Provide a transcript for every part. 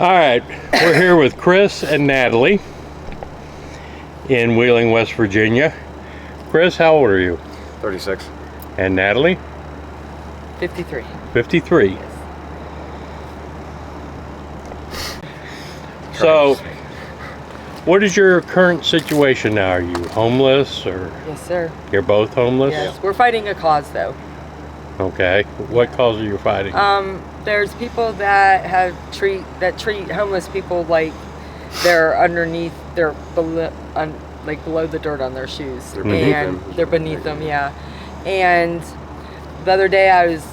All right, we're here with Chris and Natalie in Wheeling, West Virginia. Chris, how old are you? 36. And Natalie? 53. 53. Yes. So, what is your current situation now? Are you homeless or? Yes, sir. You're both homeless? Yes. We're fighting a cause, though. Okay. What cause are you fighting? There's people that treat homeless people like they're underneath, they're below the dirt on their shoes. They're beneath them. They're beneath them, yeah. And the other day I was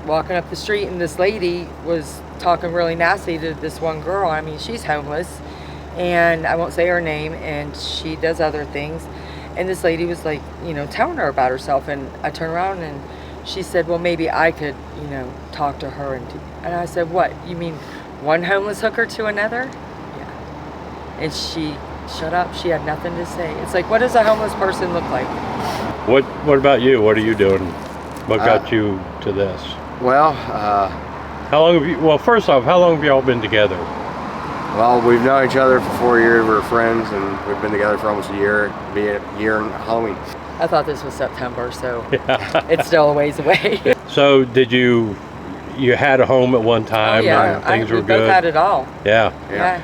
walking up the street and this lady was talking really nasty to this one girl. I mean, she's homeless and I won't say her name, and she does other things. And this lady was like, telling her about herself, and I turned around and she said, well, maybe I could, talk to her. And I said, what? You mean one homeless hooker to another? Yeah. And she shut up. She had nothing to say. It's like, what does a homeless person look like? What about you? What are you doing? What got you to this? Well, how long have you? Well, first off, how long have y'all been together? well, we've known each other for 4 years. We're friends, and we've been together for almost a year. It'll be a year in Halloween. I thought this was September, so it's still a ways away. So, did you had a home at one time? Oh, yeah, and things were we good. both had it all. Yeah. Yeah.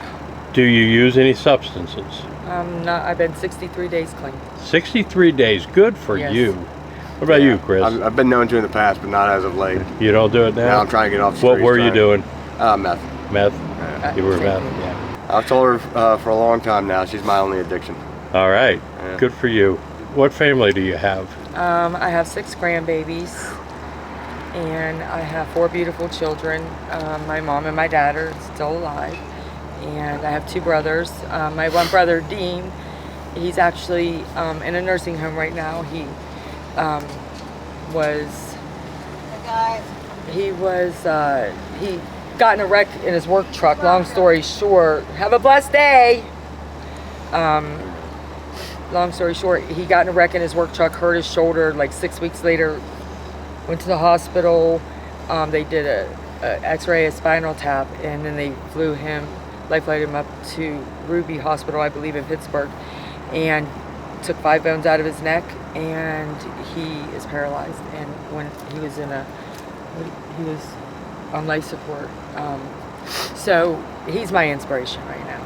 Do you use any substances? I've been 63 days clean. 63 days. Good for Yes. you. What about you, Chris? I've been known to in the past, but not as of late. You don't do it now? Now I'm trying to get off the What streets, were you doing? Meth. Meth? Yeah. You were Same meth, thing. yeah. I've told her for a long time now. She's my only addiction. All right. Yeah. Good for you. What family do you have? I have 6 grandbabies, and I have 4 beautiful children. My mom and my dad are still alive, and I have 2 brothers. My one brother, Dean, he's actually in a nursing home right now. He got in a wreck in his work truck. Long story short, have a blessed day. Long story short, he got in a wreck in his work truck, hurt his shoulder. Like 6 weeks later, went to the hospital. They did a X-ray, a spinal tap, and then they life-flighted him up to Ruby Hospital, I believe, in Pittsburgh, and took 5 bones out of his neck, and he is paralyzed. And when he was on life support, so he's my inspiration right now.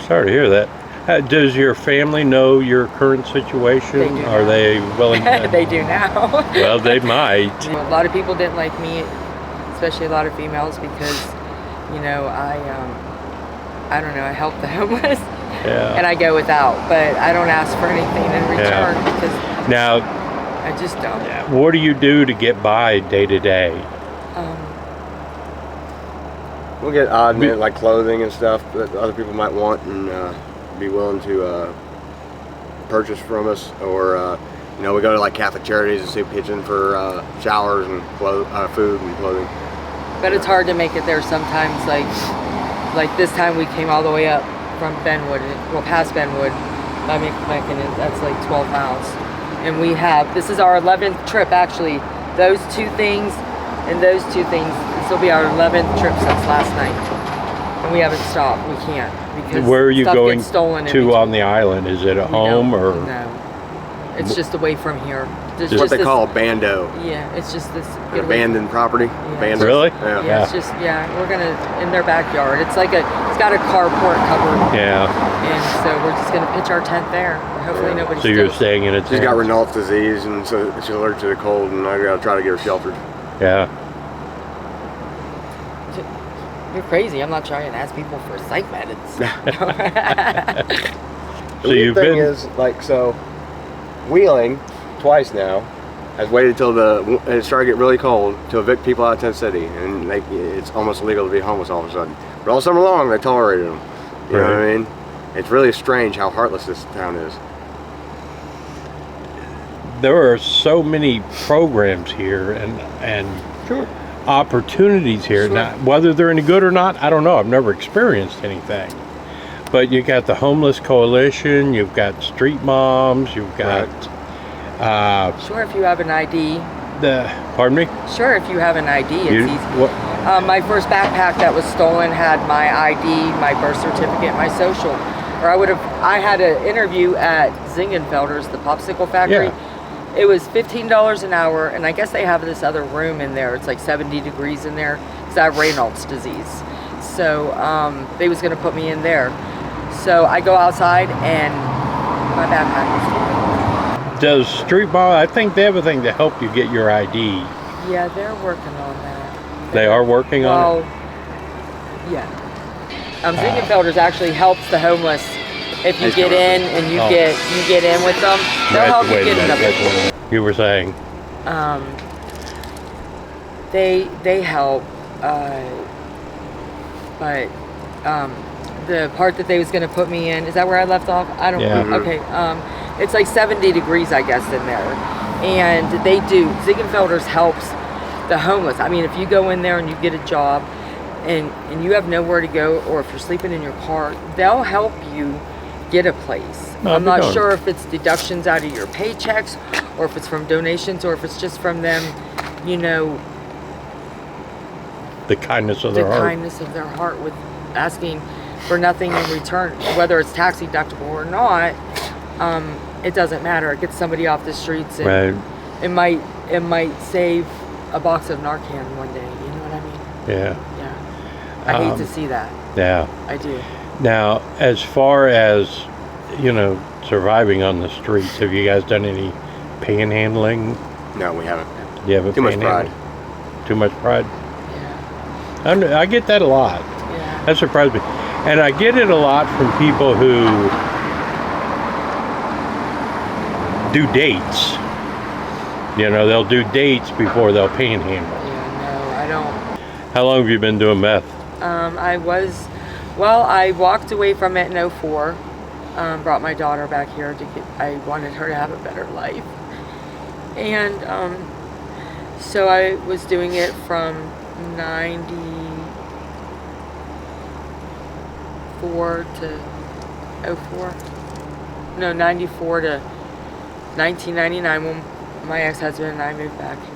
Sorry to hear that. Does your family know your current situation? They do Are now. they willing to? They do now. Well, they might. A lot of people didn't like me, especially a lot of females, because, I don't know, I help the homeless, and I go without, but I don't ask for anything in return because Now, I just don't. what do you do to get by day to day? We'll get odd like clothing and stuff that other people might want and be willing to purchase from us, or we go to like Catholic charities and soup kitchen for showers and food and clothing. But it's hard to make it there sometimes. Like this time we came all the way up from Benwood, past Benwood, by McMecken, that's like 12 miles. And this is our 11th trip actually. Those 2 things and those 2 things, this will be our 11th trip since last night. And we haven't stopped, we can't. Because Where are you stuff going gets stolen to on the island? Is it a home or? No, it's just away from here. There's What just they this- call a bando. Yeah, it's just this An getaway. abandoned property. Abandoned. Really? Yeah. Yeah, it's just we're gonna in their backyard. It's got a carport covered, Yeah. and so we're just gonna pitch our tent there. Hopefully nobody. So you're steals. staying in a She's got tent? Renault's disease, and so she's allergic to the cold, and I gotta try to get her sheltered. Yeah. You're crazy. I'm not trying to ask people for psych meds. So The you've thing been. is, Wheeling twice now has waited till it started to get really cold to evict people out of Tent City, and it's almost illegal to be homeless all of a sudden. But all summer long, they tolerated them. You know what I mean? It's really strange how heartless this town is. There are so many programs here and opportunities here. Now, whether they're any good or not, I don't know. I've never experienced anything. But you got the Homeless Coalition, you've got Street Moms, you've got Sure, if you have an ID. Pardon me? Sure, if you have an ID, it's easy. My first backpack that was stolen had my ID, my birth certificate, my social. Or I had an interview at Zingenfelder's, the popsicle factory. Yeah. It was $15 an hour, and I guess they have this other room in there. It's like 70 degrees in there, because I have Raynaud's disease. So they was gonna put me in there. So I go outside and my backpack is stolen. Does Street Ball, I think they have a thing to help you get your ID. Yeah, they're working on that. They are working on it? Yeah. Zingenfelder's actually helps the homeless. If you get in and you get in with them, they'll help you get in them. You were saying? They help, but the part that they was going to put me in, is that where I left off? I don't know. Okay. It's like 70 degrees, I guess, in there. And they do. Zingenfelder's helps the homeless. I mean, if you go in there and you get a job and you have nowhere to go, or if you're sleeping in your car, they'll help you get a place. I'm not sure if it's deductions out of your paychecks, or if it's from donations, or if it's just from them, you know, the kindness of their heart. The kindness of their heart, with asking for nothing in return, whether it's tax deductible or not. It doesn't matter. It gets somebody off the streets, and it might save a box of Narcan one day. You know what I mean? Yeah. Yeah. I hate to see that. Yeah. I do. Now, as far as, you know, surviving on the streets, have you guys done any panhandling? No, we haven't. You haven't? Too much pride. Too much pride? Yeah. I get that a lot. Yeah. That surprised me. And I get it a lot from people who do dates. You know, they'll do dates before they'll panhandle. Yeah, no, I don't. How long have you been doing meth? I walked away from it in 2004. Brought my daughter back here I wanted her to have a better life. And so I was doing it from 94 to 04. No, 94 to 1999 when my ex-husband and I moved back here.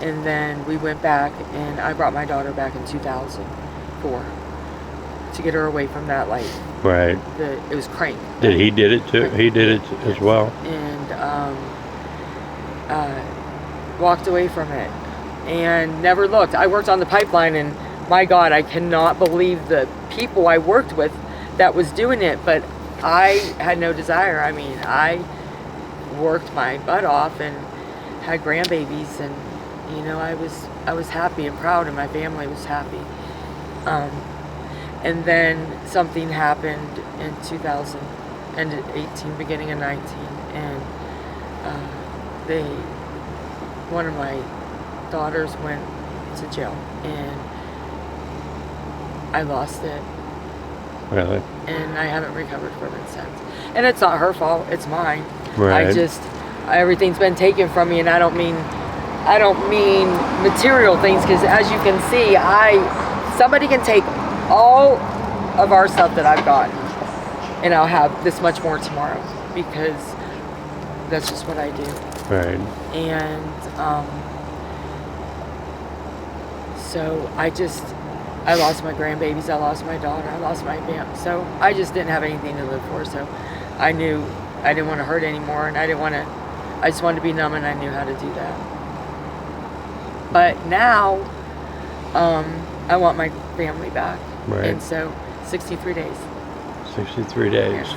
And then we went back, and I brought my daughter back in 2004 to get her away from that life. Right. It was crank. He did it too? He did it as well? And walked away from it and never looked. I worked on the pipeline, and my God, I cannot believe the people I worked with that was doing it, but I had no desire. I mean, I worked my butt off and had grandbabies, and you know, I was happy and proud, and my family was happy. And then something happened in 2018, beginning of 19, and one of my daughters went to jail, and I lost it. Really? And I haven't recovered from it since. And it's not her fault, it's mine. Right. Everything's been taken from me, and I don't mean material things, because as you can see, somebody can take all of our stuff that I've gotten, and I'll have this much more tomorrow, because that's just what I do. Right. And so I lost my grandbabies, I lost my daughter, I lost my family. So I just didn't have anything to live for. So I knew I didn't want to hurt anymore, and I just wanted to be numb, and I knew how to do that. But now, I want my family back. Right. And so 63 days. 63 days. Yes.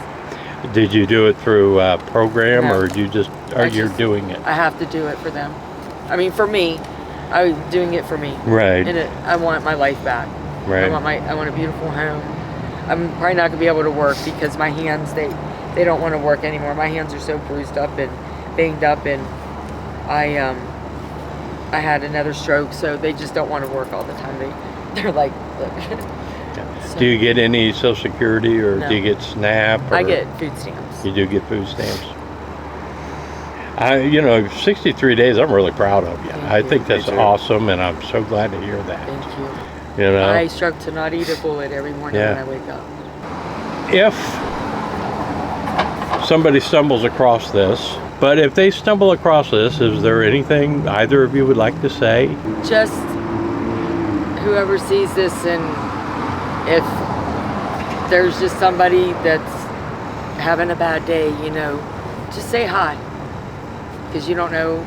Did you do it through a program, No. or you're doing it? I have to do it for them. I mean, for me, I'm doing it for me. Right. And I want my life back. Right. I want a beautiful home. I'm probably not gonna be able to work because my hands, they don't want to work anymore. My hands are so bruised up and banged up, and I had another stroke, so they just don't want to work all the time. They're like, look. So, do you get any Social Security, or no. do you get SNAP? Or I get food stamps. You do get food stamps. 63 days, I'm really proud of you. I think that's awesome, and I'm so glad to hear that. Thank you. You know, I strive to not eat a bullet every morning when I wake up. If somebody stumbles across this, but if they stumble across this, is there anything either of you would like to say? Just whoever sees this, and if there's just somebody that's having a bad day, you know, just say hi, because you don't know.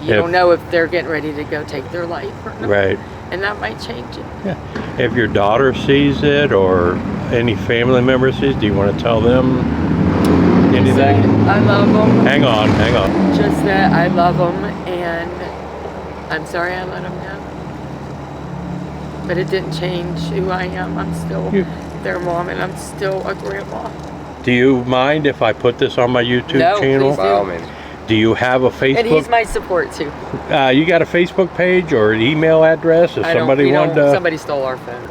You don't know if they're getting ready to go take their life or not. Right. And that might change it. Yeah. If your daughter sees it or any family member sees, do you want to tell them anything? I love them. Hang on. Just that I love them, and I'm sorry I let them go. But it didn't change who I am. I'm still their mom, and I'm still a grandma. Do you mind if I put this on my YouTube channel? Please do. By all means. Do you have a Facebook? And he's my support too. You got a Facebook page or an email address if somebody wanted to? Somebody stole our phone.